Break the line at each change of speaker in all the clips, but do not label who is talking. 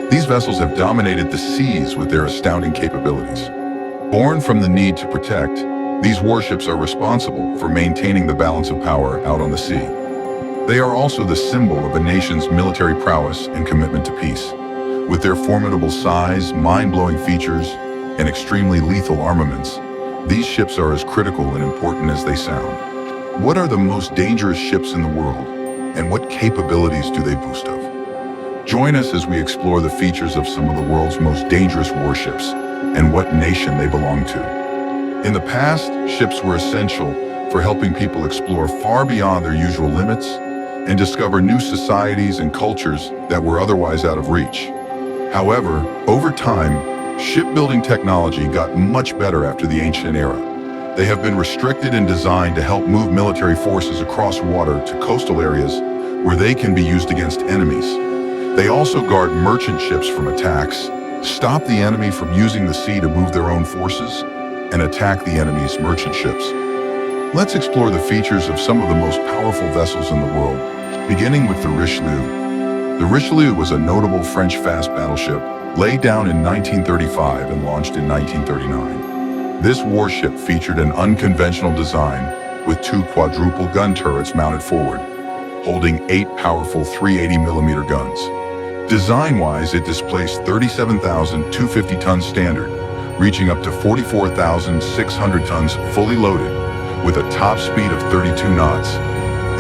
These vessels have dominated the seas with their astounding capabilities. Born from the need to protect, these warships are responsible for maintaining the balance of power out on the sea. They are also the symbol of a nation's military prowess and commitment to peace. With their formidable size, mind-blowing features, and extremely lethal armaments, these ships are as critical and important as they sound. What are the most dangerous ships in the world, and what capabilities do they boast of? Join us as we explore the features of some of the world's most dangerous warships and what nation they belong to. In the past, ships were essential for helping people explore far beyond their usual limits and discover new societies and cultures that were otherwise out of reach. However, over time, shipbuilding technology got much better after the ancient era. They have been restricted and designed to help move military forces across water to coastal areas where they can be used against enemies. They also guard merchant ships from attacks, stop the enemy from using the sea to move their own forces, and attack the enemy's merchant ships. Let's explore the features of some of the most powerful vessels in the world, beginning with the Richelieu. The Richelieu was a notable French fast battleship laid down in 1935 and launched in 1939. This warship featured an unconventional design with two quadruple gun turrets mounted forward, holding 8 powerful 380mm guns. Design-wise, it displaced 37,250 tons standard, reaching up to 44,600 tons fully loaded, with a top speed of 32 knots.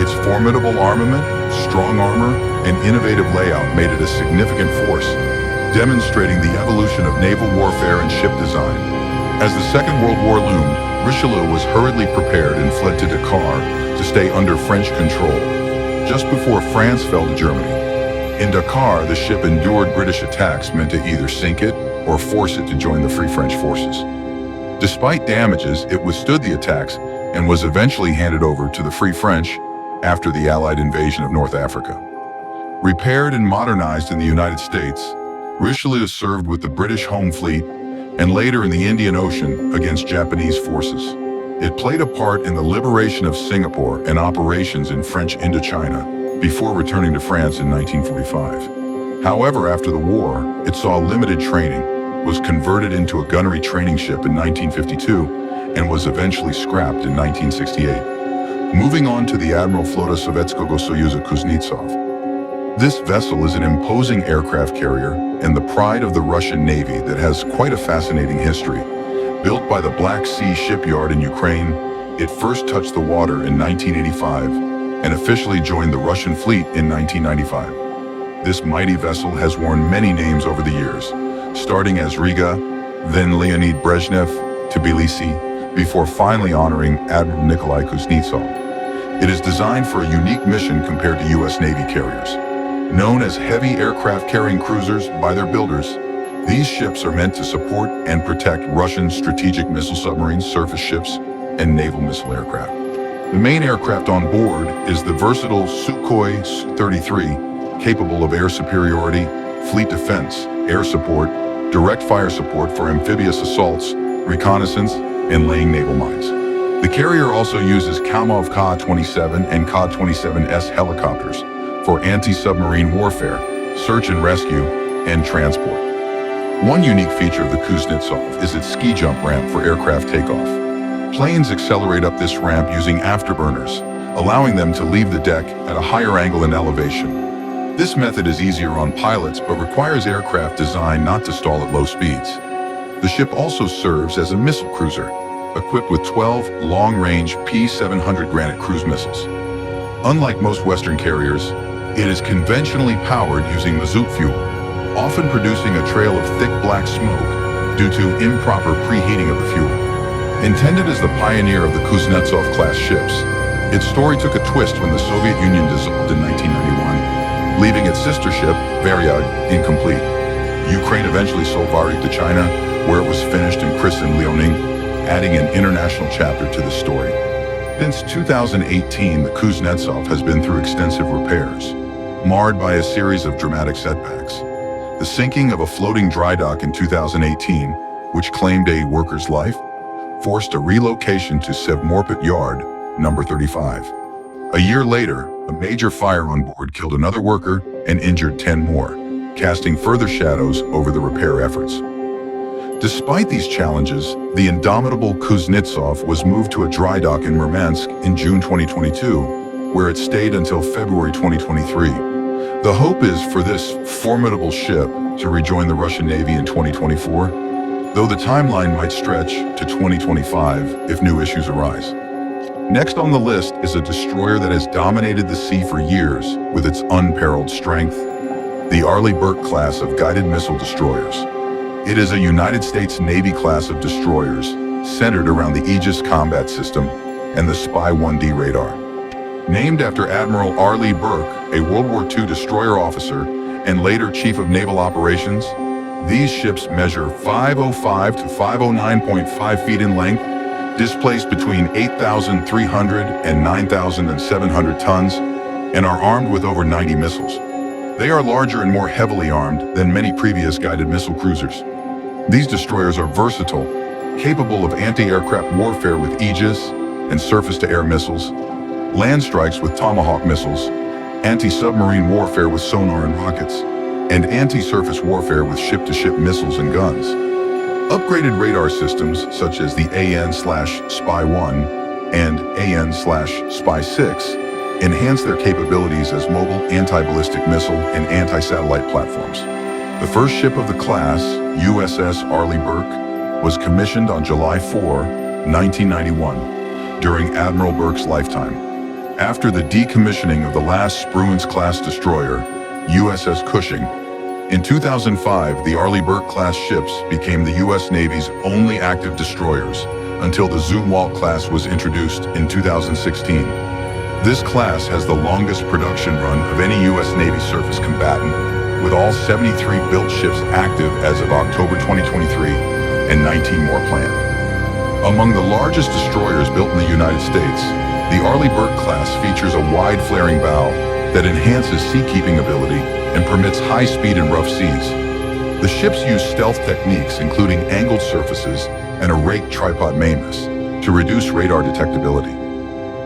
Its formidable armament, strong armor, and innovative layout made it a significant force, demonstrating the evolution of naval warfare and ship design. As the Second World War loomed, Richelieu was hurriedly prepared and fled to Dakar to stay under French control, just before France fell to Germany. In Dakar, the ship endured British attacks meant to either sink it or force it to join the Free French forces. Despite damages, it withstood the attacks and was eventually handed over to the Free French after the Allied invasion of North Africa. Repaired and modernized in the United States, Richelieu served with the British Home Fleet and later in the Indian Ocean against Japanese forces. It played a part in the liberation of Singapore and operations in French Indochina before returning to France in 1945. However, after the war, it saw limited training, was converted into a gunnery training ship in 1952, and was eventually scrapped in 1968. Moving on to the Admiral Flota Sovetskogo Soyuza Kuznetsov. This vessel is an imposing aircraft carrier and the pride of the Russian Navy that has quite a fascinating history. Built by the Black Sea Shipyard in Ukraine, it first touched the water in 1985 and officially joined the Russian fleet in 1995. This mighty vessel has worn many names over the years, starting as Riga, then Leonid Brezhnev, Tbilisi, before finally honoring Admiral Nikolai Kuznetsov. It is designed for a unique mission compared to U.S. Navy carriers. Known as heavy aircraft-carrying cruisers by their builders, these ships are meant to support and protect Russian strategic missile submarines, surface ships, and naval missile aircraft. The main aircraft on board is the versatile Sukhoi Su-33, capable of air superiority, fleet defense, air support, direct fire support for amphibious assaults, reconnaissance, and laying naval mines. The carrier also uses Kamov Ka-27 and Ka-27S helicopters for anti-submarine warfare, search and rescue, and transport. One unique feature of the Kuznetsov is its ski jump ramp for aircraft takeoff. Planes accelerate up this ramp using afterburners, allowing them to leave the deck at a higher angle and elevation. This method is easier on pilots but requires aircraft designed not to stall at low speeds. The ship also serves as a missile cruiser, equipped with 12 long-range P-700 Granite cruise missiles. Unlike most Western carriers, it is conventionally powered using mazout fuel, often producing a trail of thick black smoke due to improper preheating of the fuel. Intended as the pioneer of the Kuznetsov-class ships, its story took a twist when the Soviet Union dissolved in 1991, leaving its sister ship, Varyag, incomplete. Ukraine eventually sold Varyag to China, where it was finished and christened Liaoning, adding an international chapter to the story. Since 2018, the Kuznetsov has been through extensive repairs, marred by a series of dramatic setbacks. The sinking of a floating dry dock in 2018, which claimed a worker's life, forced a relocation to Sevmorpet Yard, number 35. A year later, a major fire on board killed another worker and injured 10 more, casting further shadows over the repair efforts. Despite these challenges, the indomitable Kuznetsov was moved to a dry dock in Murmansk in June 2022, where it stayed until February 2023. The hope is for this formidable ship to rejoin the Russian Navy in 2024, though the timeline might stretch to 2025 if new issues arise. Next on the list is a destroyer that has dominated the sea for years with its unparalleled strength, the Arleigh Burke class of guided missile destroyers. It is a United States Navy class of destroyers centered around the Aegis Combat System and the Spy-1D radar. Named after Admiral Arleigh Burke, a World War II destroyer officer and later Chief of Naval Operations, these ships measure 505 to 509.5 feet in length, displaced between 8,300 and 9,700 tons, and are armed with over 90 missiles. They are larger and more heavily armed than many previous guided missile cruisers. These destroyers are versatile, capable of anti-aircraft warfare with Aegis and surface-to-air missiles, land strikes with Tomahawk missiles, anti-submarine warfare with sonar and rockets, and anti-surface warfare with ship-to-ship missiles and guns. Upgraded radar systems such as the AN/Spy-1 and AN/Spy-6 enhance their capabilities as mobile anti-ballistic missile and anti-satellite platforms. The first ship of the class, USS Arleigh Burke, was commissioned on July 4, 1991, during Admiral Burke's lifetime. After the decommissioning of the last Spruance-class destroyer, USS Cushing, in 2005, the Arleigh Burke-class ships became the U.S. Navy's only active destroyers until the Zumwalt class was introduced in 2016. This class has the longest production run of any U.S. Navy surface combatant, with all 73 built ships active as of October 2023 and 19 more planned. Among the largest destroyers built in the United States, the Arleigh Burke class features a wide flaring bow that enhances seakeeping ability and permits high speed in rough seas. The ships use stealth techniques including angled surfaces and a raked tripod mainmast to reduce radar detectability.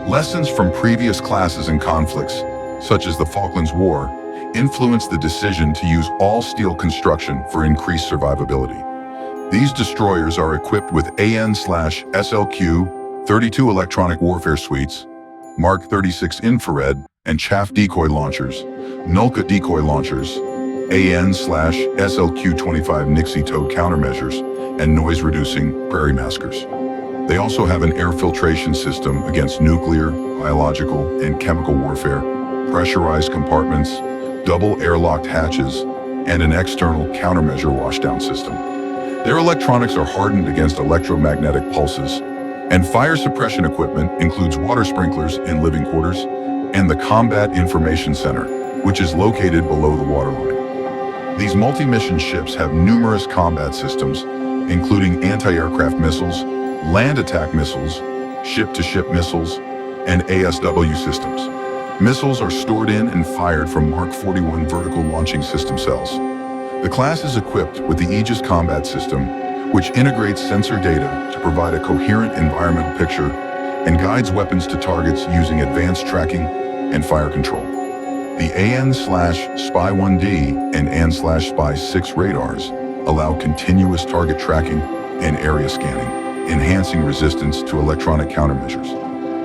Lessons from previous classes and conflicts, such as the Falklands War, influenced the decision to use all-steel construction for increased survivability. These destroyers are equipped with AN/SLQ-32 electronic warfare suites, Mark 36 infrared and chaff decoy launchers, Nulka decoy launchers, AN/SLQ-25 Nixie towed countermeasures, and noise-reducing prairie maskers. They also have an air filtration system against nuclear, biological, and chemical warfare, pressurized compartments, double airlocked hatches, and an external countermeasure washdown system. Their electronics are hardened against electromagnetic pulses, and fire suppression equipment includes water sprinklers in living quarters and the Combat Information Center, which is located below the waterline. These multi-mission ships have numerous combat systems, including anti-aircraft missiles, land attack missiles, ship-to-ship missiles, and ASW systems. Missiles are stored in and fired from Mark 41 vertical launching system cells. The class is equipped with the Aegis Combat System, which integrates sensor data to provide a coherent environmental picture and guides weapons to targets using advanced tracking and fire control. The AN/Spy-1D and AN/Spy-6 radars allow continuous target tracking and area scanning, enhancing resistance to electronic countermeasures.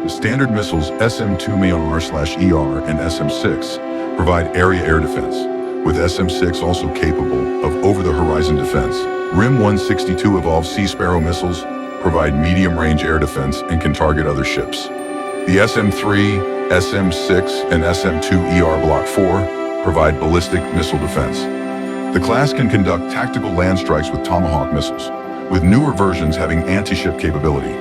The standard missiles SM-2MAR/ER and SM-6 provide area air defense, with SM-6 also capable of over-the-horizon defense. RIM-162 Evolved Sea Sparrow missiles provide medium-range air defense and can target other ships. The SM-3, SM-6, and SM-2ER Block 4 provide ballistic missile defense. The class can conduct tactical land strikes with Tomahawk missiles, with newer versions having anti-ship capability.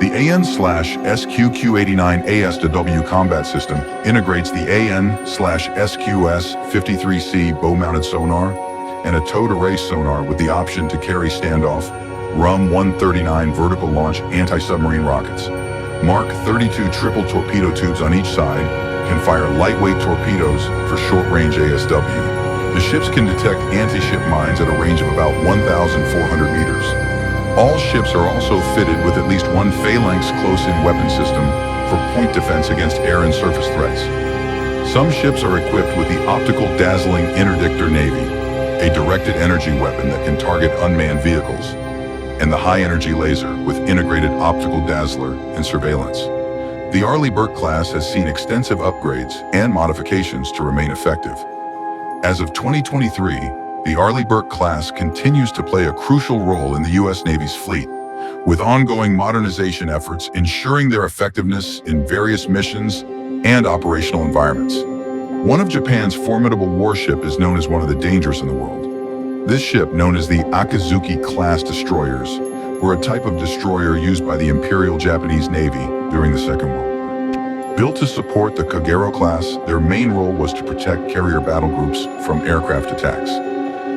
The AN/SQQ-89 ASW combat system integrates the AN/SQS-53C bow-mounted sonar and a towed array sonar with the option to carry standoff RUM-139 vertical launch anti-submarine rockets. Mark 32 triple torpedo tubes on each side can fire lightweight torpedoes for short-range ASW. The ships can detect anti-ship mines at a range of about 1,400 meters. All ships are also fitted with at least one phalanx close-in weapon system for point defense against air and surface threats. Some ships are equipped with the optical dazzling interdictor Navy, a directed energy weapon that can target unmanned vehicles, and the high-energy laser with integrated optical dazzler and surveillance. The Arleigh Burke class has seen extensive upgrades and modifications to remain effective. As of 2023, the Arleigh Burke class continues to play a crucial role in the U.S. Navy's fleet, with ongoing modernization efforts ensuring their effectiveness in various missions and operational environments. One of Japan's formidable warship is known as one of the dangers in the world. This ship, known as the Akizuki-class destroyers, were a type of destroyer used by the Imperial Japanese Navy during the Second World War. Built to support the Kagero class, their main role was to protect carrier battle groups from aircraft attacks.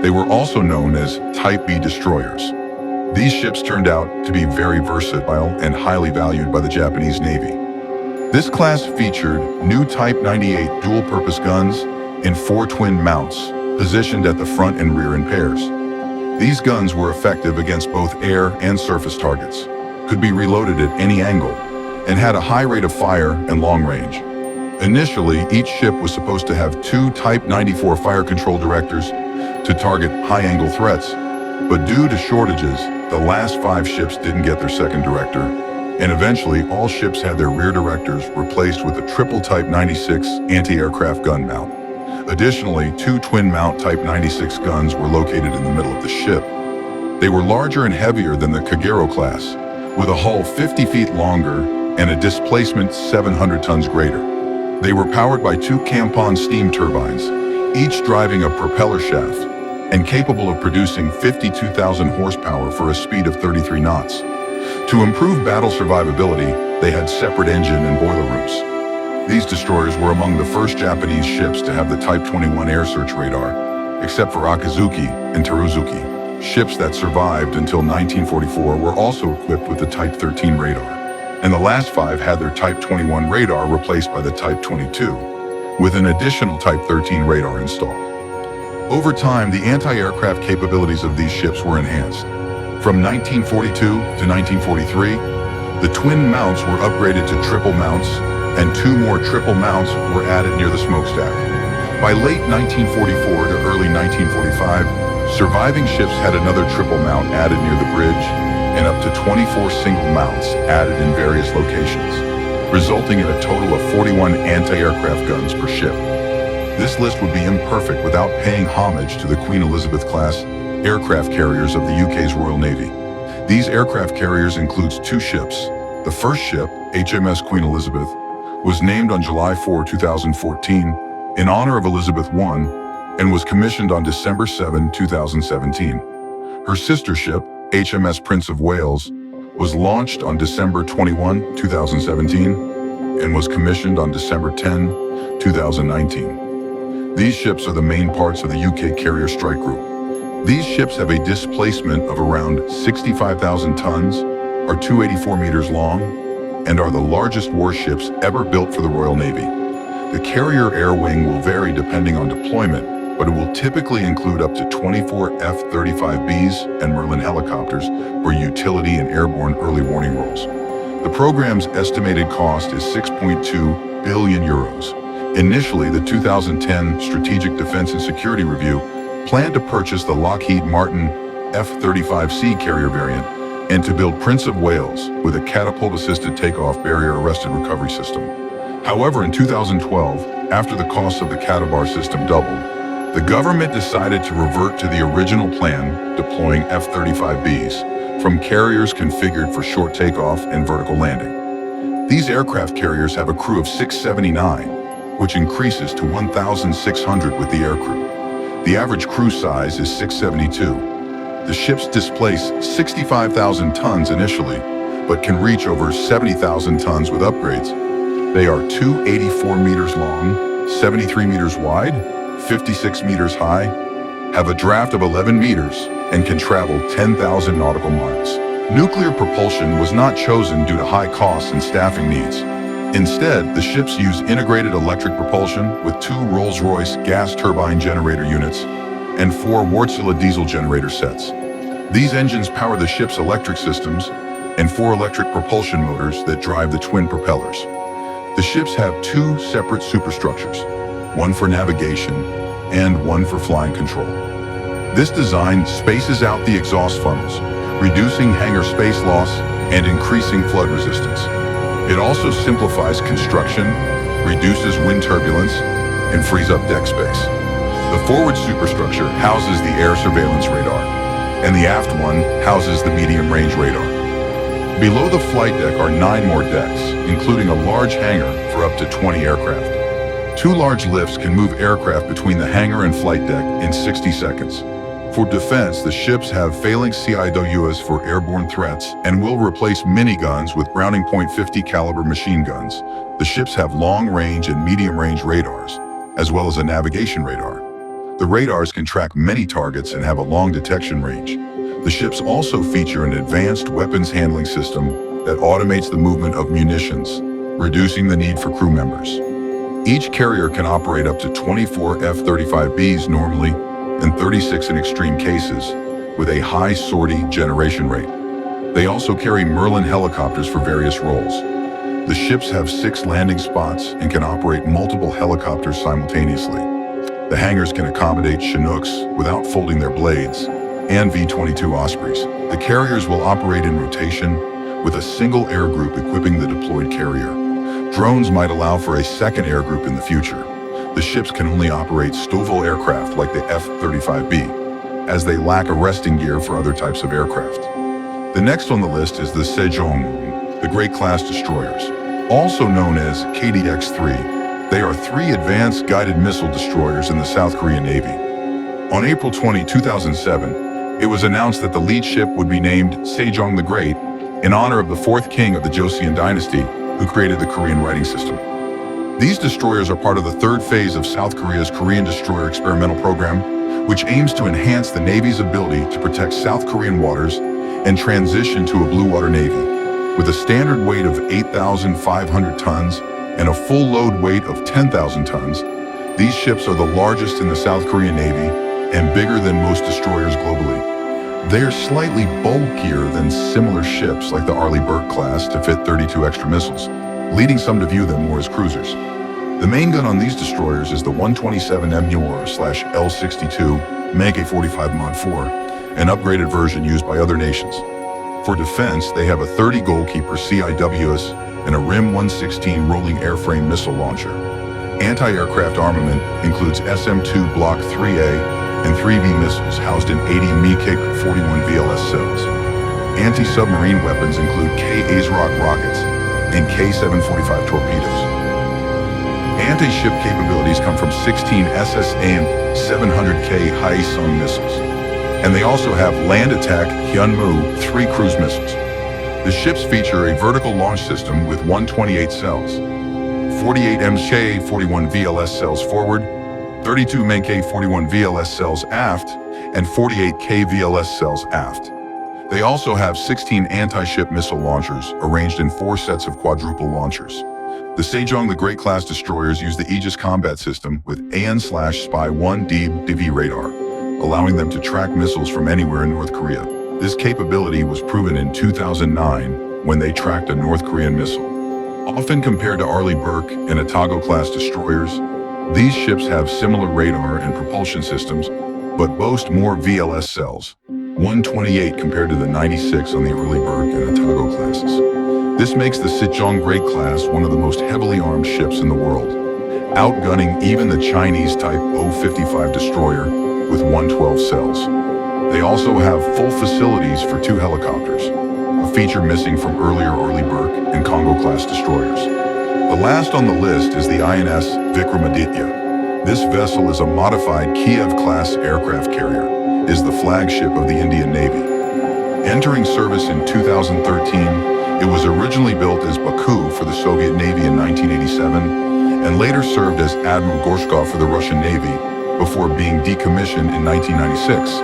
They were also known as Type B destroyers. These ships turned out to be very versatile and highly valued by the Japanese Navy. This class featured new Type 98 dual-purpose guns in 4 twin mounts, positioned at the front and rear in pairs. These guns were effective against both air and surface targets, could be reloaded at any angle, and had a high rate of fire and long range. Initially, each ship was supposed to have 2 Type 94 fire control directors to target high-angle threats, but due to shortages, the last 5 ships didn't get their second director, and eventually all ships had their rear directors replaced with a triple Type 96 anti-aircraft gun mount. Additionally, 2 twin-mount Type 96 guns were located in the middle of the ship. They were larger and heavier than the Kagero class, with a hull 50 feet longer and a displacement 700 tons greater. They were powered by 2 Kampon steam turbines, each driving a propeller shaft, and capable of producing 52,000 horsepower for a speed of 33 knots. To improve battle survivability, they had separate engine and boiler rooms. These destroyers were among the first Japanese ships to have the Type 21 air search radar, except for Akizuki and Teruzuki. Ships that survived until 1944 were also equipped with the Type 13 radar, and the last 5 had their Type 21 radar replaced by the Type 22, with an additional Type 13 radar installed. Over time, the anti-aircraft capabilities of these ships were enhanced. From 1942 to 1943, the twin mounts were upgraded to triple mounts, and 2 more triple mounts were added near the smokestack. By late 1944 to early 1945, surviving ships had another triple mount added near the bridge, and up to 24 single mounts added in various locations, resulting in a total of 41 anti-aircraft guns per ship. This list would be imperfect without paying homage to the Queen Elizabeth-class aircraft carriers of the UK's Royal Navy. These aircraft carriers includes 2 ships. The first ship, HMS Queen Elizabeth, was named on July 4, 2014, in honor of Elizabeth I, and was commissioned on December 7, 2017. Her sister ship, HMS Prince of Wales, was launched on December 21, 2017, and was commissioned on December 10, 2019. These ships are the main parts of the UK Carrier Strike Group. These ships have a displacement of around 65,000 tons, are 284 meters long, and are the largest warships ever built for the Royal Navy. The carrier air wing will vary depending on deployment, but it will typically include up to 24 F-35Bs and Merlin helicopters for utility and airborne early warning roles. The program's estimated cost is 6.2 billion euros. Initially, the 2010 Strategic Defense and Security Review planned to purchase the Lockheed Martin F-35C carrier variant and to build Prince of Wales with a catapult-assisted takeoff barrier-arrested recovery system. However, in 2012, after the cost of the Catabar system doubled, the government decided to revert to the original plan, deploying F-35Bs from carriers configured for short takeoff and vertical landing. These aircraft carriers have a crew of 679, which increases to 1,600 with the aircrew. The average crew size is 672. The ships displace 65,000 tons initially, but can reach over 70,000 tons with upgrades. They are 284 meters long, 73 meters wide, 56 meters high, have a draft of 11 meters, and can travel 10,000 nautical miles. Nuclear propulsion was not chosen due to high costs and staffing needs. Instead, the ships use integrated electric propulsion with 2 Rolls-Royce gas turbine generator units and 4 Wärtsilä diesel generator sets. These engines power the ship's electric systems and 4 electric propulsion motors that drive the twin propellers. The ships have 2 separate superstructures, one for navigation and one for flying control. This design spaces out the exhaust funnels, reducing hangar space loss and increasing flood resistance. It also simplifies construction, reduces wind turbulence, and frees up deck space. The forward superstructure houses the air surveillance radar, and the aft one houses the medium-range radar. Below the flight deck are 9 more decks, including a large hangar for up to 20 aircraft. 2 large lifts can move aircraft between the hangar and flight deck in 60 seconds. For defense, the ships have phalanx CIWS for airborne threats and will replace miniguns with Browning .50 caliber machine guns. The ships have long-range and medium-range radars, as well as a navigation radar. The radars can track many targets and have a long detection range. The ships also feature an advanced weapons handling system that automates the movement of munitions, reducing the need for crew members. Each carrier can operate up to 24 F-35Bs normally and 36 in extreme cases, with a high sortie generation rate. They also carry Merlin helicopters for various roles. The ships have 6 landing spots and can operate multiple helicopters simultaneously. The hangars can accommodate Chinooks without folding their blades, and V-22 Ospreys. The carriers will operate in rotation, with a single air group equipping the deployed carrier. Drones might allow for a second air group in the future. The ships can only operate STOVL aircraft like the F-35B, as they lack arresting gear for other types of aircraft. The next on the list is the Sejong, the Great-class destroyers. Also known as KDX-3, they are 3 advanced guided missile destroyers in the South Korean Navy. On April 20, 2007, it was announced that the lead ship would be named Sejong the Great in honor of the 4th king of the Joseon dynasty, who created the Korean writing system. These destroyers are part of the 3rd phase of South Korea's Korean Destroyer Experimental Program, which aims to enhance the Navy's ability to protect South Korean waters and transition to a blue water Navy. With a standard weight of 8,500 tons and a full load weight of 10,000 tons, these ships are the largest in the South Korean Navy and bigger than most destroyers globally. They are slightly bulkier than similar ships like the Arleigh Burke class to fit 32 extra missiles, leading some to view them more as cruisers. The main gun on these destroyers is the 127 MUR/L62 Mega 45 Mod 4, an upgraded version used by other nations. For defense, they have a 30 goalkeeper CIWS and a RIM 116 rolling airframe missile launcher. Anti-aircraft armament includes SM-2 Block 3A and 3B missiles housed in 80 MiG-41 VLS cells. Anti-submarine weapons include K-AZROC rockets and K-745 torpedoes. Anti-ship capabilities come from 16 SS-AIM 700K Haesung missiles, and they also have Land Attack Hyunmoo 3 cruise missiles. The ships feature a vertical launch system with 128 cells, 48 MK41 VLS cells forward, 32 MK41 VLS cells aft, and 48 KVLS cells aft. They also have 16 anti-ship missile launchers arranged in 4 sets of quadruple launchers. The Sejong the Great-class destroyers use the Aegis combat system with AN/Spy-1 DV radar, allowing them to track missiles from anywhere in North Korea. This capability was proven in 2009 when they tracked a North Korean missile. Often compared to Arleigh Burke and Atago-class destroyers, these ships have similar radar and propulsion systems, but boast more VLS cells, 128 compared to the 96 on the Arleigh Burke and Atago classes. This makes the Sejong Great-class one of the most heavily armed ships in the world, outgunning even the Chinese Type 055 destroyer with 112 cells. They also have full facilities for 2 helicopters, a feature missing from earlier Arleigh Burke and Kongo-class destroyers. The last on the list is the INS Vikramaditya. This vessel is a modified Kiev-class aircraft carrier, is the flagship of the Indian Navy. Entering service in 2013, it was originally built as Baku for the Soviet Navy in 1987, and later served as Admiral Gorshkov for the Russian Navy, before being decommissioned in 1996.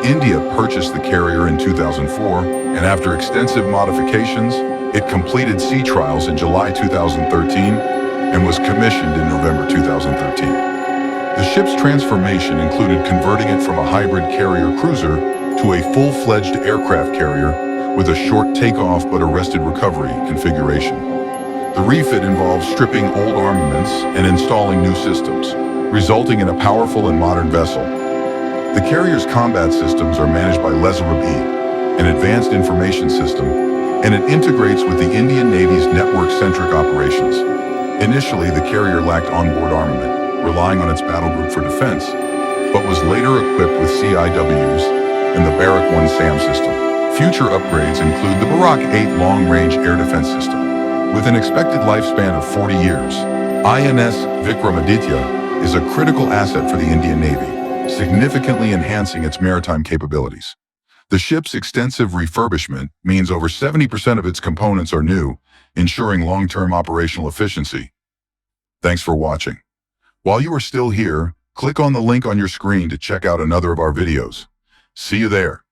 India purchased the carrier in 2004, and after extensive modifications, it completed sea trials in July 2013 and was commissioned in November 2013. The ship's transformation included converting it from a hybrid carrier cruiser to a full-fledged aircraft carrier with a short takeoff but arrested recovery configuration. The refit involves stripping old armaments and installing new systems, resulting in a powerful and modern vessel. The carrier's combat systems are managed by Lazarab-E, an advanced information system, and it integrates with the Indian Navy's network-centric operations. Initially, the carrier lacked onboard armament, relying on its battle group for defense, but was later equipped with CIWs and the Barak 1 SAM system. Future upgrades include the Barak 8 long-range air defense system. With an expected lifespan of 40 years, INS Vikramaditya is a critical asset for the Indian Navy, significantly enhancing its maritime capabilities. The ship's extensive refurbishment means over 70% of its components are new, ensuring long-term operational efficiency. Thanks for watching. While you are still here, click on the link on your screen to check out another of our videos. See you there.